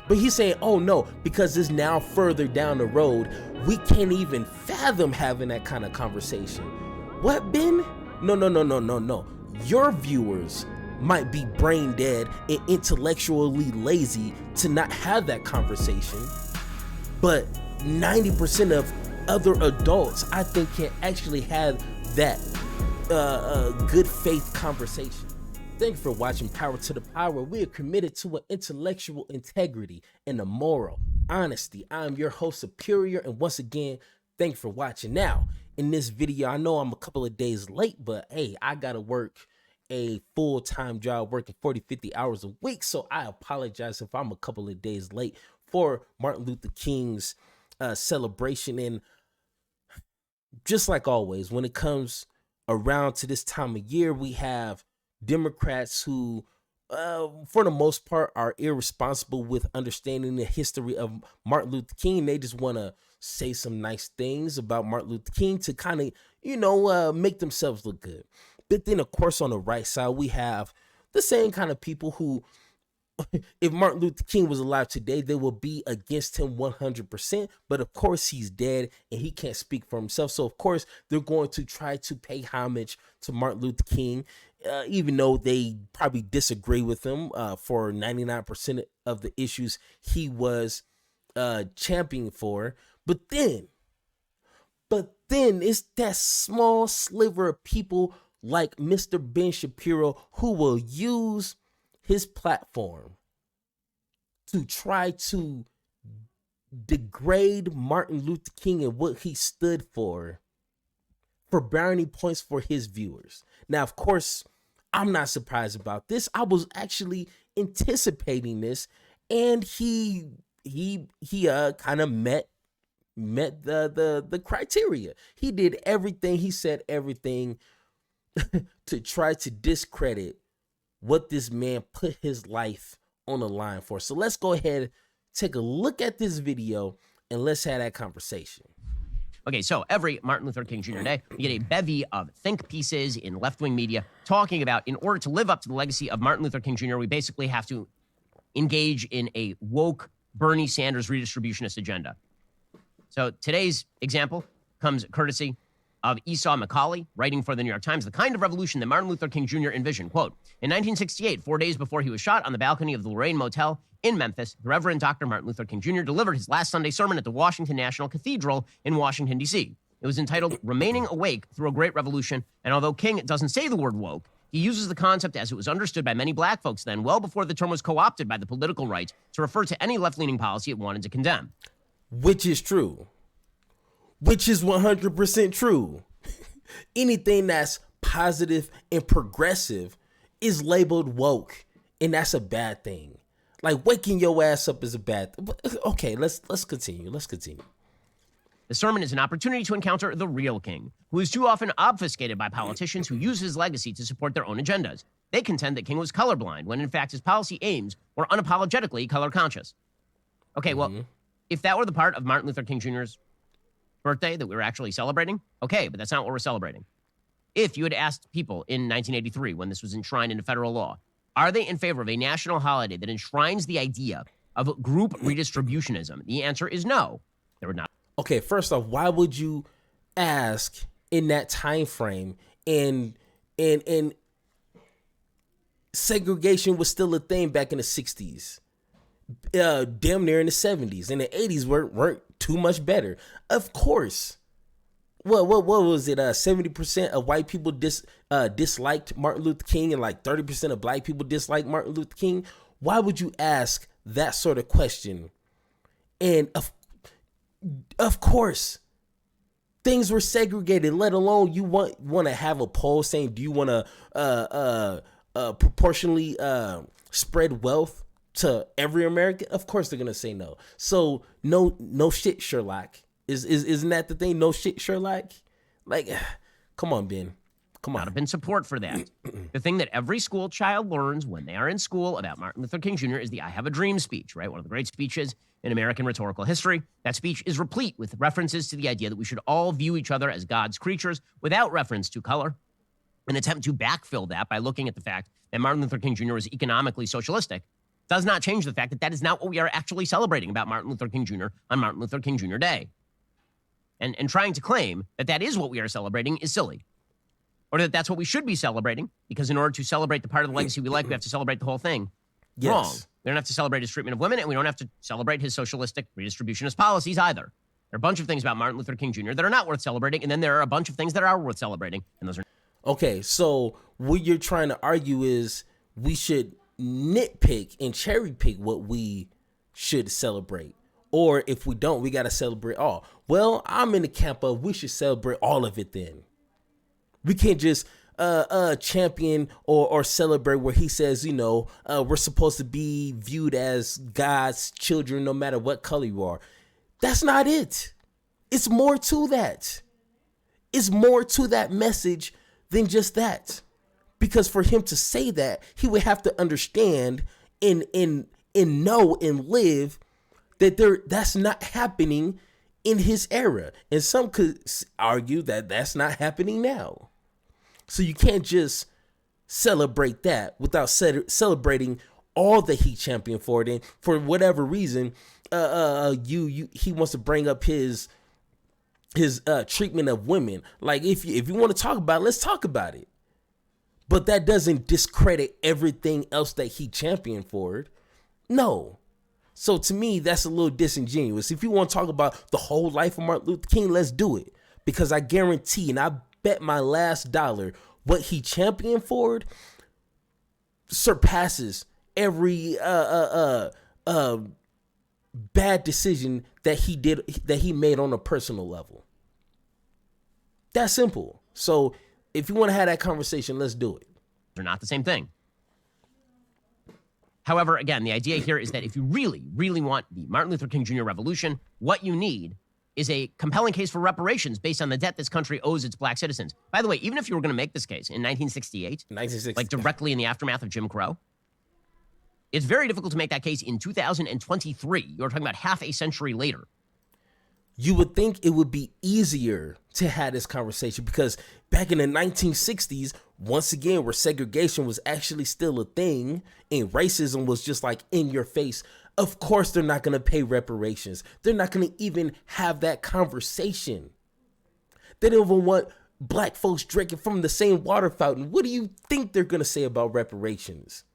But he's saying, oh no, because it's now further down the road, we can't even fathom having that kind of conversation. What, Ben? No. Your viewers might be brain dead and intellectually lazy to not have that conversation, but 90% of other adults, I think, can actually have that good faith conversation. Thank you for watching Power to the Power. We are committed to an intellectual integrity and a moral honesty. I'm your host, Superior, and once again, thank you for watching. Now, in this video, I know I'm a couple of days late, but hey, I gotta work a full-time job working 40, 50 hours a week, so I apologize if I'm a couple of days late for Martin Luther King's celebration. And just like always, when it comes around to this time of year, we have Democrats who, for the most part, are irresponsible with understanding the history of Martin Luther King. They just want to say some nice things about Martin Luther King to kind of, make themselves look good. But then, of course, on the right side, we have the same kind of people who, if Martin Luther King was alive today, they will be against him 100%. But of course, he's dead and he can't speak for himself. So, of course, they're going to try to pay homage to Martin Luther King, even though they probably disagree with him for 99% of the issues he was championing for. But then it's that small sliver of people like Mr. Ben Shapiro who will use his platform to try to degrade Martin Luther King and what he stood for brownie points for his viewers. Now, of course, I'm not surprised about this. I was actually anticipating this, and he kind of met the criteria. He did everything. He said everything to try to discredit what this man put his life on the line for. So let's go ahead, take a look at this video, and let's have that conversation. Okay, so every Martin Luther King Jr. Day, you get a bevy of think pieces in left-wing media talking about, in order to live up to the legacy of Martin Luther King Jr., we basically have to engage in a woke Bernie Sanders redistributionist agenda. So today's example comes courtesy of Esau McCauley, writing for the New York Times, the kind of revolution that Martin Luther King Jr. envisioned. Quote, in 1968, 4 days before he was shot on the balcony of the Lorraine Motel in Memphis, the Reverend Dr. Martin Luther King Jr. delivered his last Sunday sermon at the Washington National Cathedral in Washington, D.C. It was entitled Remaining Awake Through a Great Revolution, and although King doesn't say the word woke, he uses the concept as it was understood by many black folks then, well before the term was co-opted by the political right, to refer to any left-leaning policy it wanted to condemn. Which is true. Which is 100% true. Anything that's positive and progressive is labeled woke, and that's a bad thing. Like, waking your ass up is a bad thing. Okay, let's continue. The sermon is an opportunity to encounter the real King, who is too often obfuscated by politicians who use his legacy to support their own agendas. They contend that King was colorblind, when in fact his policy aims were unapologetically color conscious. Okay, well, if that were the part of Martin Luther King Jr.'s birthday that we were actually celebrating, okay, but that's not what we're celebrating. If you had asked people in 1983, when this was enshrined into federal law, are they in favor of a national holiday that enshrines the idea of group redistributionism? The answer is no. They would not. Okay, first off, why would you ask in that time frame and segregation was still a thing back in the 60s? Damn near in the 70s, and the 80s weren't too much better. Of course. What was it? 70% of white people disliked Martin Luther King, and like 30% of black people disliked Martin Luther King. Why would you ask that sort of question? And of course, things were segregated. Let alone you want to have a poll saying, do you want to proportionally spread wealth to every American? Of course they're gonna say no. So no shit, Sherlock. Isn't that the thing? No shit, Sherlock. Like, come on, Ben. Come on. Not have been support for that. The thing that every school child learns when they are in school about Martin Luther King Jr. is the I Have a Dream speech, right? One of the great speeches in American rhetorical history. That speech is replete with references to the idea that we should all view each other as God's creatures without reference to color. An attempt to backfill that by looking at the fact that Martin Luther King Jr. was economically socialistic does not change the fact that that is not what we are actually celebrating about Martin Luther King Jr. on Martin Luther King Jr. Day. And trying to claim that that is what we are celebrating is silly. Or that that's what we should be celebrating, because in order to celebrate the part of the legacy we like, we have to celebrate the whole thing. Yes. Wrong. We don't have to celebrate his treatment of women, and we don't have to celebrate his socialistic redistributionist policies either. There are a bunch of things about Martin Luther King Jr. that are not worth celebrating, and then there are a bunch of things that are worth celebrating, and those are... Okay, so what you're trying to argue is we should nitpick and cherry pick what we should celebrate. Or if we don't, we got to celebrate all. Well, I'm in the camp of we should celebrate all of it then. We can't just champion or celebrate where he says, we're supposed to be viewed as God's children no matter what color you are. That's not it. It's more to that. It's more to that message than just that. Because for him to say that, he would have to understand and know and live that that's not happening in his era. And some could argue that that's not happening now. So you can't just celebrate that without celebrating all that he championed for it. And for whatever reason, he wants to bring up his treatment of women. Like if you want to talk about it, let's talk about it. But that doesn't discredit everything else that he championed for it. No. So to me, that's a little disingenuous. If you want to talk about the whole life of Martin Luther King, let's do it. Because I guarantee, and I bet my last dollar, what he championed for it surpasses every bad decision that he made on a personal level. That's simple. So if you want to have that conversation, let's do it. They're not the same thing. However, again, the idea here is that if you really, really want the Martin Luther King Jr. revolution, what you need is a compelling case for reparations based on the debt this country owes its black citizens. By the way, even if you were going to make this case in 1968, like directly in the aftermath of Jim Crow, it's very difficult to make that case in 2023. You're talking about half a century later. You would think it would be easier to have this conversation because back in the 1960s, once again, where segregation was actually still a thing and racism was just like in your face, of course they're not going to pay reparations. They're not going to even have that conversation. They don't even want black folks drinking from the same water fountain. What do you think they're going to say about reparations?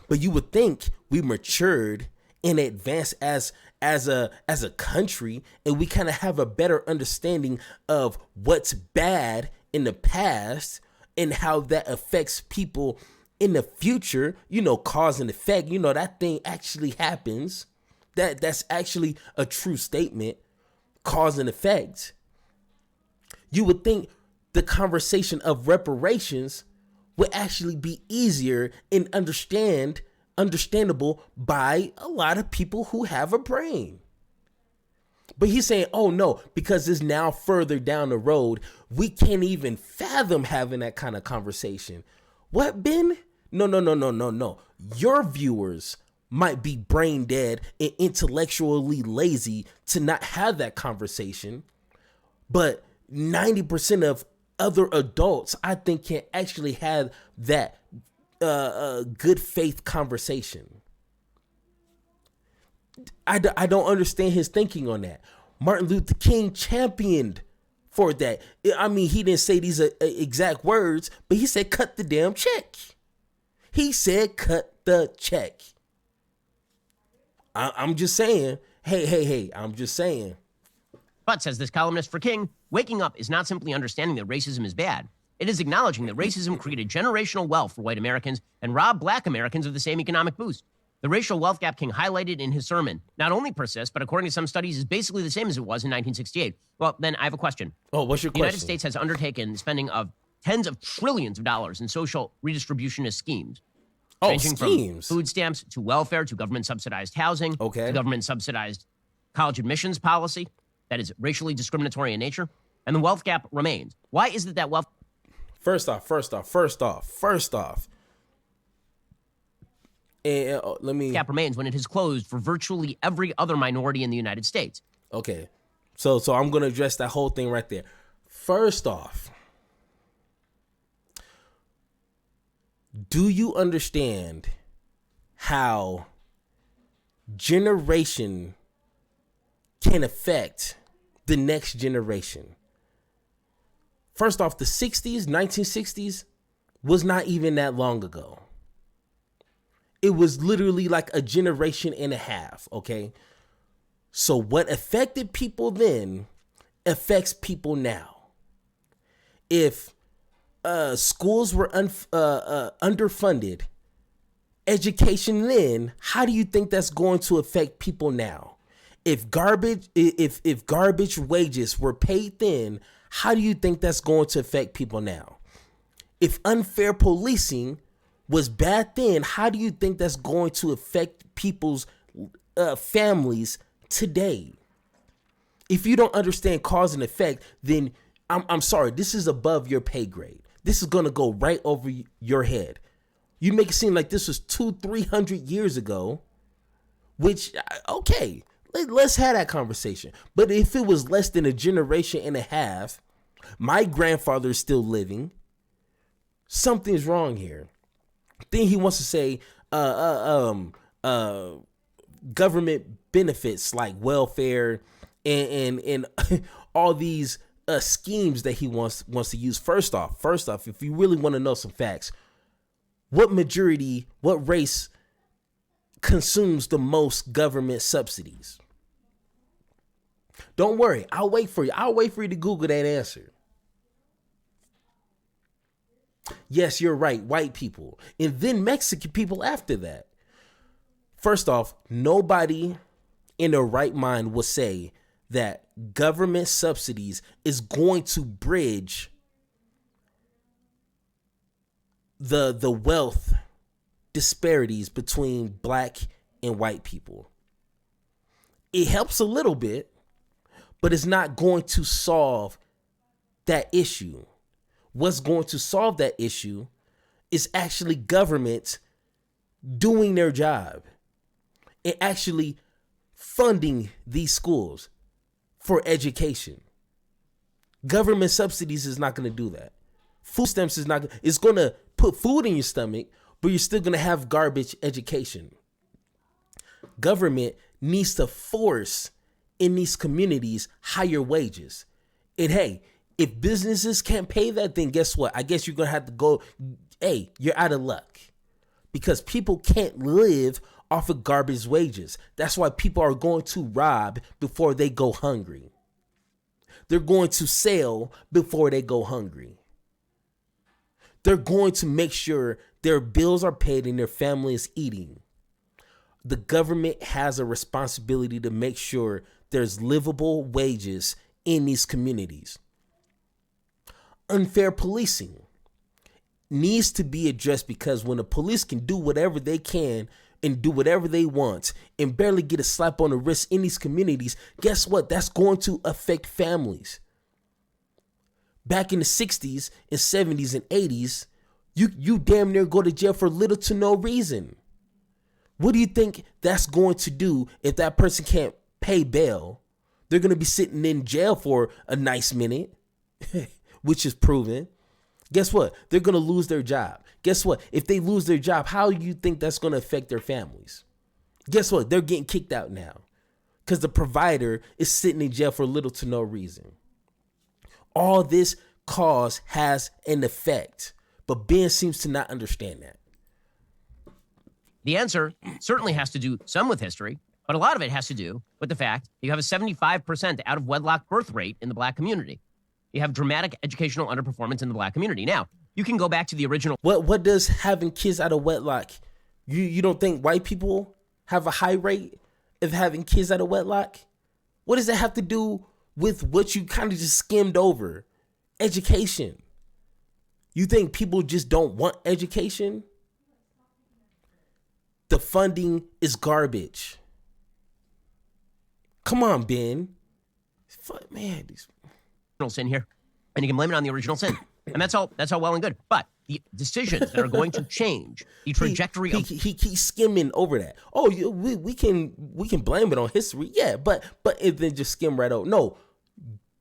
But you would think we matured and advanced as a country, and we kind of have a better understanding of what's bad in the past and how that affects people in the future, cause and effect, that thing actually happens. That's actually a true statement, cause and effect. You would think the conversation of reparations would actually be easier and understandable by a lot of people who have a brain. But he's saying, oh no, because it's now further down the road, we can't even fathom having that kind of conversation. What, Ben? No. Your viewers might be brain dead and intellectually lazy to not have that conversation. But 90% of other adults, I think, can actually have that good faith conversation. I don't understand his thinking on that. Martin Luther King championed for that. I mean, he didn't say these exact words, but he said, cut the damn check. He said, cut the check. I'm just saying, hey, I'm just saying. But, says this columnist for King, waking up is not simply understanding that racism is bad. It is acknowledging that racism created generational wealth for white Americans and robbed black Americans of the same economic boost. The racial wealth gap King highlighted in his sermon not only persists, but according to some studies, is basically the same as it was in 1968. Well, then I have a question. Oh, what's your question? The United States has undertaken spending of tens of trillions of dollars in social redistributionist schemes. Ranging from food stamps to welfare to government-subsidized housing to government-subsidized college admissions policy that is racially discriminatory in nature. And the wealth gap remains. Why is it that wealth... First off. And let me... gap remains when it has closed for virtually every other minority in the United States. Okay. So I'm going to address that whole thing right there. First off, do you understand how generation can affect the next generation. First off, the 60s, 1960s was not even that long ago. It was literally like a generation and a half, okay? So what affected people then affects people now. If schools were underfunded, education then, how do you think that's going to affect people now? If garbage wages were paid then, how do you think that's going to affect people now? If unfair policing was bad then, how do you think that's going to affect people's families today? If you don't understand cause and effect, then I'm sorry, this is above your pay grade. This is going to go right over your head. You make it seem like this was 200-300 years ago, which, okay, let's have that conversation. But if it was less than a generation and a half, my grandfather is still living, something's wrong here. Then he wants to say government benefits like welfare and all these schemes that he wants to use. First off, if you really want to know some facts, what race consumes the most government subsidies? Don't worry, I'll wait for you to Google that answer. Yes, you're right, white people. And then Mexican people after that. First off, nobody in their right mind will say that government subsidies is going to bridge the wealth disparities between black and white people. It helps a little bit, but it's not going to solve that issue. What's going to solve that issue is actually government doing their job and actually funding these schools for education. Government subsidies is not going to do that. Food stamps is not. It's going to put food in your stomach, but you're still going to have garbage education. Government needs to force in these communities higher wages. And hey, if businesses can't pay that, then guess what? I guess you're going to have to go, hey, you're out of luck. Because people can't live off of garbage wages. That's why people are going to rob before they go hungry. They're going to sell before they go hungry. They're going to make sure their bills are paid and their family is eating. The government has a responsibility to make sure there's livable wages in these communities. Unfair policing needs to be addressed, because when the police can do whatever they can and do whatever they want and barely get a slap on the wrist in these communities, guess what? That's going to affect families. Back in the 60s and 70s and 80s, you damn near go to jail for little to no reason. What do you think that's going to do if that person can't pay bail? They're going to be sitting in jail for a nice minute, which is proven. Guess what? They're going to lose their job. Guess what? If they lose their job, how do you think that's going to affect their families? Guess what? They're getting kicked out now because the provider is sitting in jail for little to no reason. All this cause has an effect, but Ben seems to not understand that. The answer certainly has to do some with history, but a lot of it has to do with the fact you have a 75% out of wedlock birth rate in the black community. You have dramatic educational underperformance in the black community. Now, you can go back to the original. What does having kids out of wedlock? You don't think white people have a high rate of having kids out of wedlock? What does that have to do with what you kind of just skimmed over? Education. You think people just don't want education? The funding is garbage. Come on, Ben. Man, these sin here, and you can blame it on the original sin, and that's all well and good. But the decisions that are going to change the trajectory he keeps skimming over that. Oh, we can blame it on history, yeah, but it then just skim right over. No,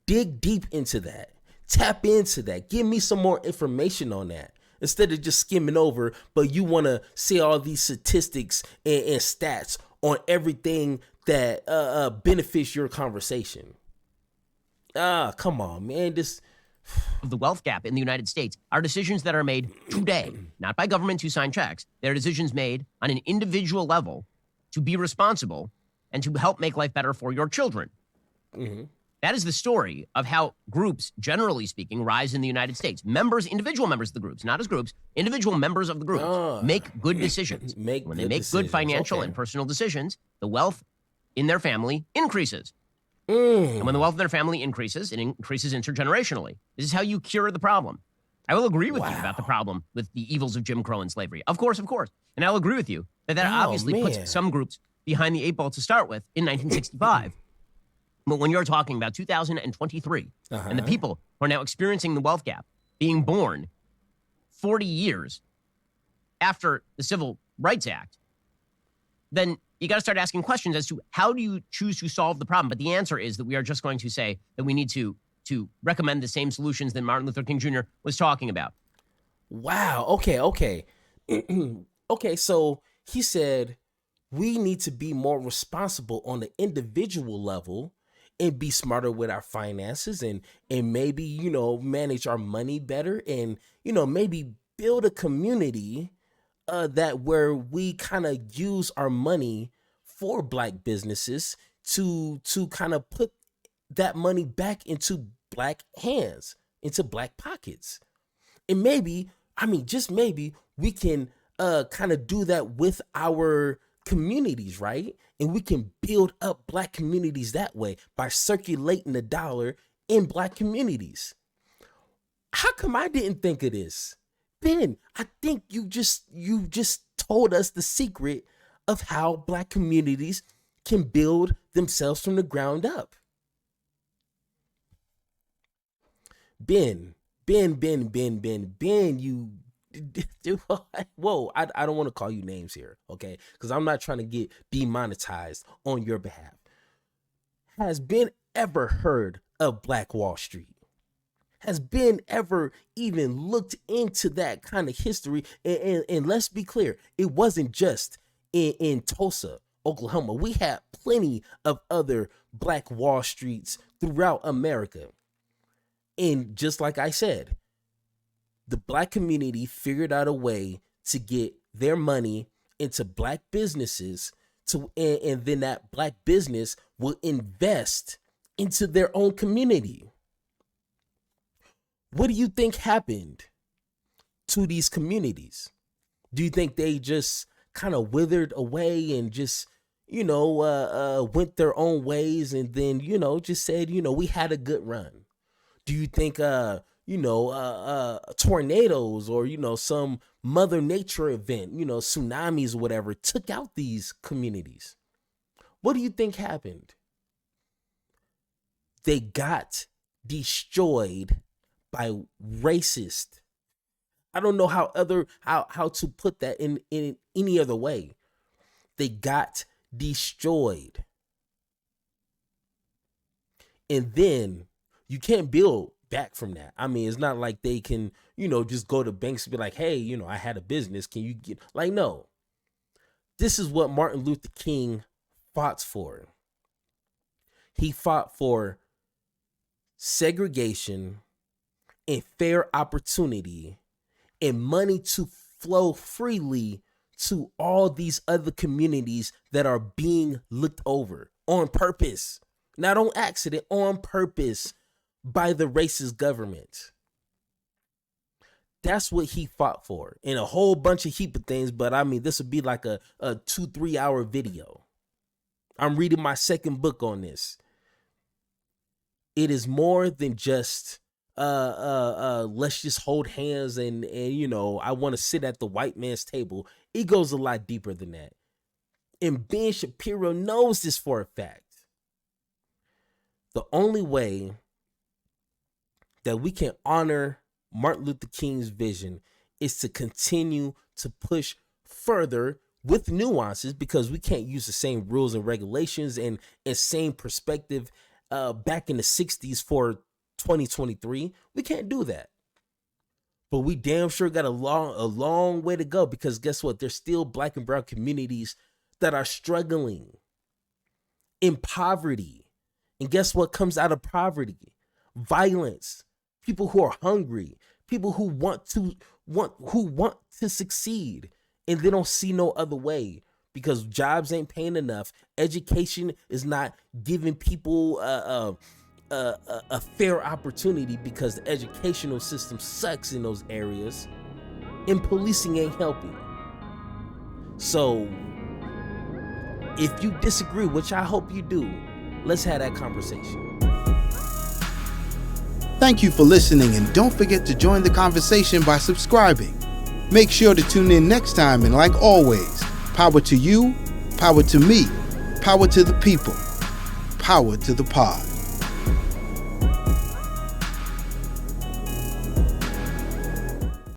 dig deep into that, tap into that, give me some more information on that instead of just skimming over. But you want to see all these statistics and stats on everything that benefits your conversation. Come on, man. This of the wealth gap in the United States are decisions that are made today, not by governments who sign checks. They're decisions made on an individual level to be responsible and to help make life better for your children. That is the story of how groups, generally speaking, rise in the United States. Members, individual members of the groups, not as groups, individual members of the groups make good decisions. When they make good financial and personal decisions, the wealth in their family increases. And when the wealth of their family increases, it increases intergenerationally. This is how you cure the problem. I will agree with you about the problem with the evils of Jim Crow and slavery. Of course, of course. And I'll agree with you that obviously puts some groups behind the 8 ball to start with in 1965. But when you're talking about 2023 and the people who are now experiencing the wealth gap being born 40 years after the Civil Rights Act, then you got to start asking questions as to how do you choose to solve the problem. But the answer is that we are just going to say that we need to recommend the same solutions that Martin Luther King Jr. was talking about. Wow. Okay. Okay. So he said we need to be more responsible on the individual level and be smarter with our finances and maybe, manage our money better and, maybe build a community that where we kind of use our money for Black businesses to kind of put that money back into Black hands, into Black pockets. And maybe, just maybe we can kind of do that with our communities, right? And we can build up Black communities that way by circulating the dollar in Black communities. How come I didn't think of this? Ben, I think you just told us the secret of how Black communities can build themselves from the ground up. Ben, you whoa, I don't want to call you names here, okay? Because I'm not trying to get demonetized on your behalf. Has Ben ever heard of Black Wall Street? Has Ben ever even looked into that kind of history? And let's be clear, it wasn't just in Tulsa, Oklahoma. We had plenty of other Black Wall Streets throughout America. And just like I said, the Black community figured out a way to get their money into Black businesses and then that Black business will invest into their own community. What do you think happened to these communities? Do you think they just kind of withered away and just, went their own ways and then, just said, we had a good run? Do you think, tornadoes or, some Mother Nature event, tsunamis or whatever, took out these communities? What do you think happened? They got destroyed by racist. I don't know how to put that in any other way. They got destroyed. And then you can't build back from that. It's not like they can, just go to banks and be like, hey, I had a business. Can you get, no. This is what Martin Luther King fought for. He fought for segregation and fair opportunity and money to flow freely to all these other communities that are being looked over on purpose, not on accident, on purpose by the racist government. That's what he fought for in a whole bunch of heap of things. But this would be like a 2-3 hour video. I'm reading my second book on this. It is more than just let's just hold hands and I want to sit at the white man's table. It goes a lot deeper than that. And Ben Shapiro knows this for a fact. The only way that we can honor Martin Luther King's vision is to continue to push further with nuances, because we can't use the same rules and regulations and same perspective back in the 60s for 2023. We can't do that. But we damn sure got a long way to go, because guess what? There's still Black and brown communities that are struggling in poverty. And guess what comes out of poverty? Violence. People who are hungry, people who want to succeed, and they don't see no other way because jobs ain't paying enough. Education is not giving people a fair opportunity because the educational system sucks in those areas, and policing ain't helping. So if you disagree, which I hope you do, let's have that conversation. Thank you for listening, and don't forget to join the conversation by subscribing. Make sure to tune in next time, and like always, power to you, power to me, power to the people, power to the pod.